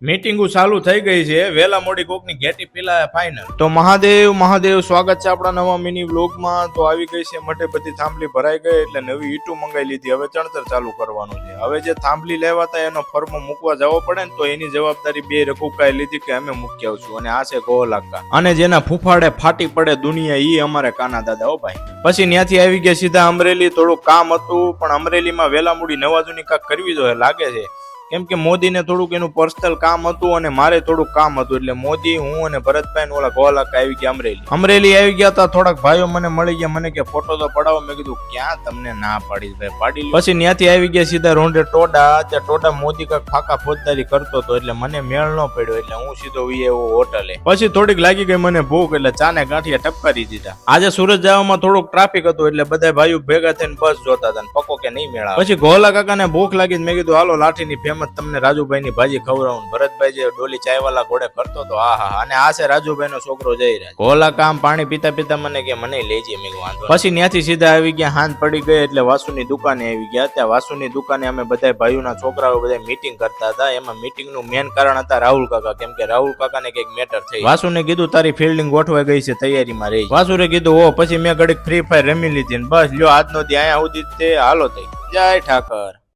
મીટિંગો ચાલુ થઈ ગઈ છે, વેલા મોડી કોકની ઘેટી પેલા ફાઇનલ. તો મહાદેવ સ્વાગત છે આપણા નવા મિની વ્લોગમાં. તો આવી ગઈ છે મઠે બધી થાંભલી ભરાઈ ગઈ એટલે નવી ઈટું મંગાવી લીધી. હવે ચણતર ચાલુ કરવાનું છે. હવે જે થાંભલી લેવાતા એનો ફર્મો મૂકવા જવો પડે ને, તો એની જવાબદારી બે રકુકાએ લીધી કે અમે મૂકી આવશું. અને આ છે ગોલાકા, અને જેના ફૂફાડે ફાટી પડે દુનિયા ઈ અમારે કાના દાદા. ઓ ભાઈ, પછી ત્યાંથી આવી ગયા સીધા અમરેલી. થોડું કામ હતું, પણ અમરેલીમાં વેલા મોડી નવાજુની કાંક કરવી જોઈએ લાગે છે. કેમ કે મોદીને થોડુંક એનું પર્સનલ કામ હતું અને મારે થોડુંક કામ હતું, એટલે મોદી, હું અને ભરતભાઈ ઓલા ગોલાકા આવી ગયા અમરેલી આવી ગયા હતા. થોડાક ભાઈઓ મને મળી ગયા, મને કે ફોટો તો પડાવો. મેં કીધું ક્યાં તમને ના પાડી, ભાઈ પાડી. પછી ત્યાંથી આવી ગયા સીધા રોંઢે ટોડા. ત્યાં ટોડા મોદી કાંક ફાકા ફોજદારી કરતો હતો, એટલે મને મેળ ન પડ્યો, એટલે હું સીધો એવો હોટલે. પછી થોડીક લાગી ગઈ મને ભૂખ, એટલે ચાને ગાંઠિયા ટપકારી દીધા. આજે સુરત જવામાં થોડુંક ટ્રાફિક હતું, એટલે બધા ભાઈઓ ભેગા થઈને બસ જોતા હતા, પકો કે નહીં મેળા. પછી ગોલાકાને ભૂખ લાગી, મેં કીધું હાલો લાઠીની તમને રાજુભાઈ ની ભાજી ખવડાવું. ભરતભાઈ જે ડોલી ચાય વાળા ઘોડે કરતો હતો, આહા. અને આ છે રાજુભાઈ નો છોકરો જયરાજ. ગોલાકા આમ પાણી પીતા પીતા મને કે મને લેજે. મેં વાંધો. પછી ત્યાંથી સીધા આવી ગયા, હાંજ પડી ગઈ એટલે વાસુની દુકાને આવી ગયા. ત્યાં વાસુની દુકાને અમે બધા ભાઈઓના છોકરાઓ બધા મીટિંગ કરતા હતા. એમાં મીટિંગ નું મેન કારણ હતા રાહુલ કાકા, કેમ કે રાહુલ કાકા ને કઈક મેટર થઈ. વાસુને કીધું તારી ફિલ્ડિંગ ગોઠવાઈ ગઈ છે, તૈયારીમાં રહી. વાસુએ કીધું ઓ. પછી મેં ઘડીક ફ્રી ફાયર રમી લીધી. બસ લ્યો આજનો દી અહીંયા સુધી તે હાલો થઈ. જય ઠાકર.